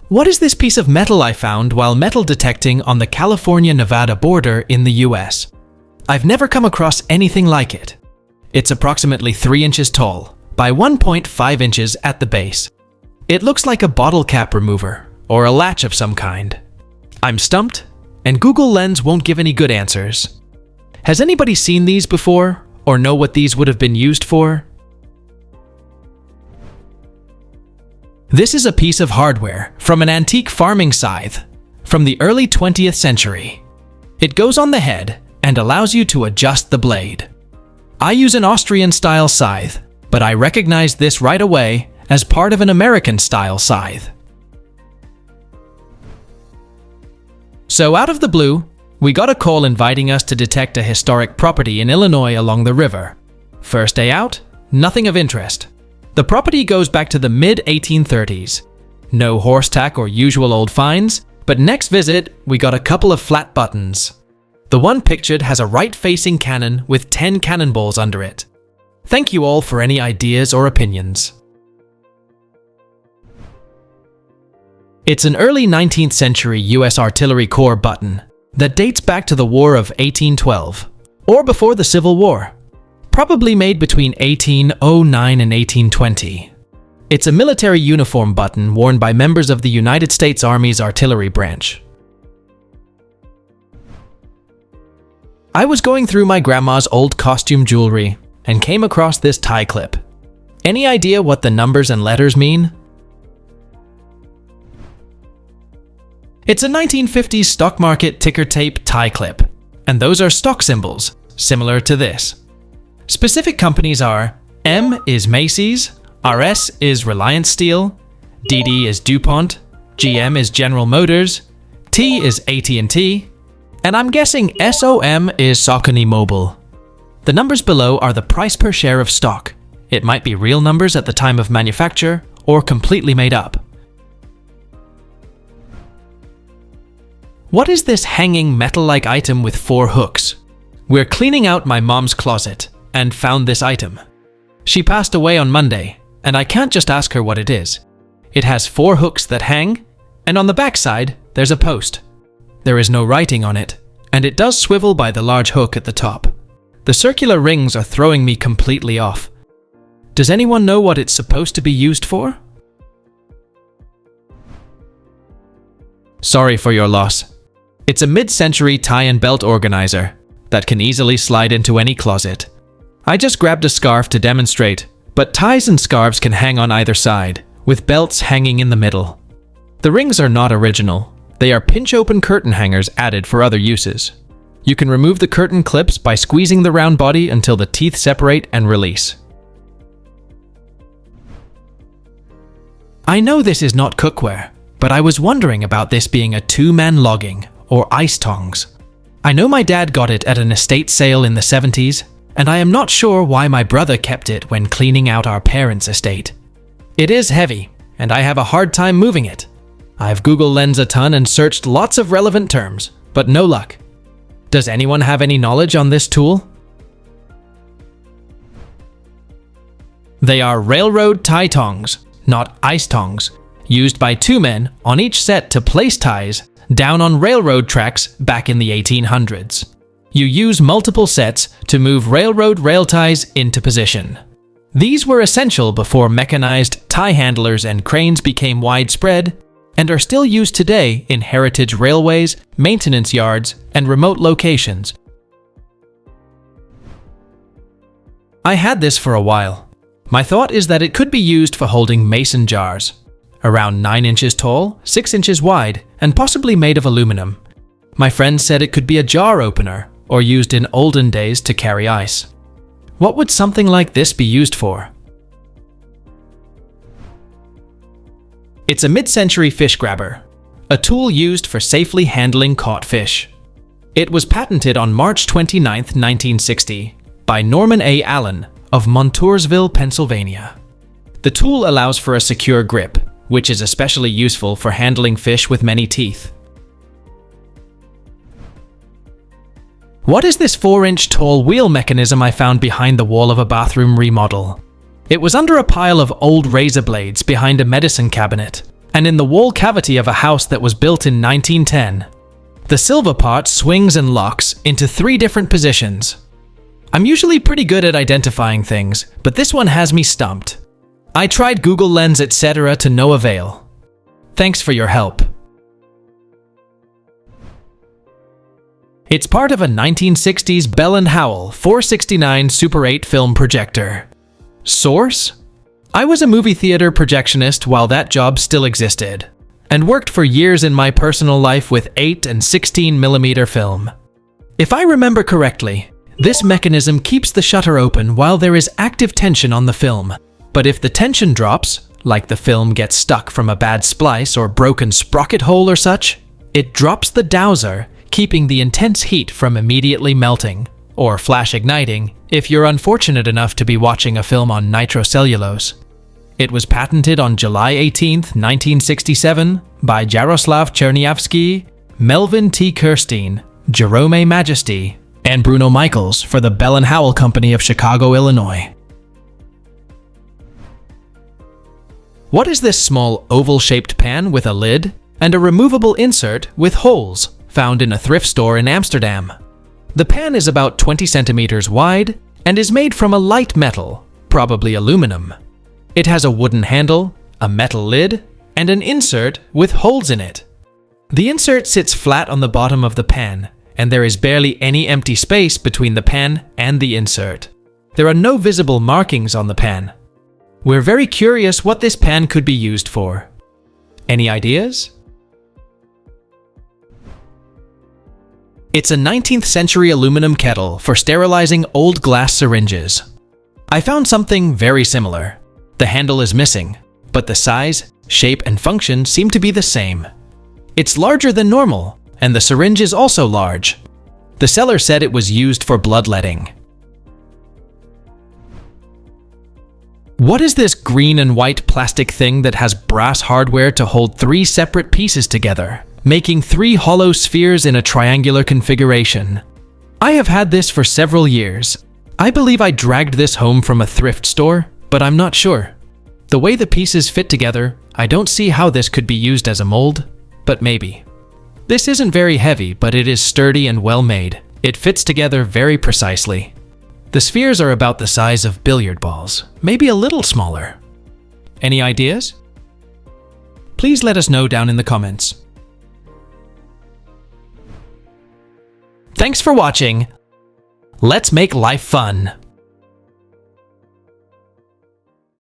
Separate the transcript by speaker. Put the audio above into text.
Speaker 1: What is this piece of metal I found while metal detecting on the California-Nevada border in the US? I've never come across anything like it. It's approximately 3 inches tall, by 1.5 inches at the base. It looks like a bottle cap remover, or a latch of some kind. I'm stumped, and Google Lens won't give any good answers. Has anybody seen these before, or know what these would have been used for? This is a piece of hardware from an antique farming scythe from the early 20th century. It goes on the head and allows you to adjust the blade. I use an Austrian-style scythe, but I recognize this right away as part of an American-style scythe. So out of the blue, we got a call inviting us to detect a historic property in Illinois along the river. First day out, nothing of interest. The property goes back to the mid-1830s. No horse tack or usual old finds, but next visit, we got a couple of flat buttons. The one pictured has a right-facing cannon with 10 cannonballs under it. Thank you all for any ideas or opinions. It's an early 19th century US Artillery Corps button that dates back to the War of 1812, or before the Civil War. Probably made between 1809 and 1820. It's a military uniform button worn by members of the United States Army's artillery branch. I was going through my grandma's old costume jewelry and came across this tie clip. Any idea what the numbers and letters mean? It's a 1950s stock market ticker tape tie clip, and those are stock symbols, similar to this. Specific companies are M is Macy's, RS is Reliance Steel, DD is DuPont, GM is General Motors, T is AT&T, and I'm guessing SOM is Saucony Mobile. The numbers below are the price per share of stock. It might be real numbers at the time of manufacture or completely made up. What is this hanging metal-like item with 4 hooks? We're cleaning out my mom's closet and found this item. She passed away on Monday, and I can't just ask her what it is. It has 4 hooks that hang, and on the back side, there's a post. There is no writing on it, and it does swivel by the large hook at the top. The circular rings are throwing me completely off. Does anyone know what it's supposed to be used for? Sorry for your loss. It's a mid-century tie and belt organizer that can easily slide into any closet. I just grabbed a scarf to demonstrate, but ties and scarves can hang on either side, with belts hanging in the middle. The rings are not original. They are pinch-open curtain hangers added for other uses. You can remove the curtain clips by squeezing the round body until the teeth separate and release. I know this is not cookware, but I was wondering about this being a 2-man logging or ice tongs. I know my dad got it at an estate sale in the 70s, and I am not sure why my brother kept it when cleaning out our parents' estate. It is heavy, and I have a hard time moving it. I've Google Lens a ton and searched lots of relevant terms, but no luck. Does anyone have any knowledge on this tool? They are railroad tie tongs, not ice tongs, used by 2 men on each set to place ties down on railroad tracks back in the 1800s. You use multiple sets to move railroad rail ties into position. These were essential before mechanized tie handlers and cranes became widespread, and are still used today in heritage railways, maintenance yards, and remote locations. I had this for a while. My thought is that it could be used for holding mason jars, around 9 inches tall, 6 inches wide, and possibly made of aluminum. My friend said it could be a jar opener, or used in olden days to carry ice. What would something like this be used for? It's a mid-century fish grabber, a tool used for safely handling caught fish. It was patented on March 29, 1960, by Norman A. Allen of Montoursville, Pennsylvania. The tool allows for a secure grip, which is especially useful for handling fish with many teeth. What is this 4-inch tall wheel mechanism I found behind the wall of a bathroom remodel? It was under a pile of old razor blades behind a medicine cabinet, and in the wall cavity of a house that was built in 1910. The silver part swings and locks into 3 different positions. I'm usually pretty good at identifying things, but this one has me stumped. I tried Google Lens, etc. to no avail. Thanks for your help. It's part of a 1960s Bell & Howell 469 Super 8 film projector. Source? I was a movie theater projectionist while that job still existed, and worked for years in my personal life with 8 and 16mm film. If I remember correctly, this mechanism keeps the shutter open while there is active tension on the film, but if the tension drops, like the film gets stuck from a bad splice or broken sprocket hole or such, it drops the dowser, keeping the intense heat from immediately melting, or flash igniting if you're unfortunate enough to be watching a film on nitrocellulose. It was patented on July 18, 1967 by Jaroslav Chernyavsky, Melvin T. Kirstein, Jerome A. Majesty, and Bruno Michaels for the Bell & Howell Company of Chicago, Illinois. What is this small oval-shaped pan with a lid and a removable insert with holes found in a thrift store in Amsterdam? The pan is about 20 centimeters wide and is made from a light metal, probably aluminum. It has a wooden handle, a metal lid, and an insert with holes in it. The insert sits flat on the bottom of the pan, and there is barely any empty space between the pan and the insert. There are no visible markings on the pan. We're very curious what this pan could be used for. Any ideas? It's a 19th century aluminum kettle for sterilizing old glass syringes. I found something very similar. The handle is missing, but the size, shape, and function seem to be the same. It's larger than normal, and the syringe is also large. The seller said it was used for bloodletting. What is this green and white plastic thing that has brass hardware to hold 3 separate pieces together, making 3 hollow spheres in a triangular configuration? I have had this for several years. I believe I dragged this home from a thrift store, but I'm not sure. The way the pieces fit together, I don't see how this could be used as a mold, but maybe. This isn't very heavy, but it is sturdy and well made. It fits together very precisely. The spheres are about the size of billiard balls, maybe a little smaller. Any ideas? Please let us know down in the comments. Thanks for watching. Let's make life fun.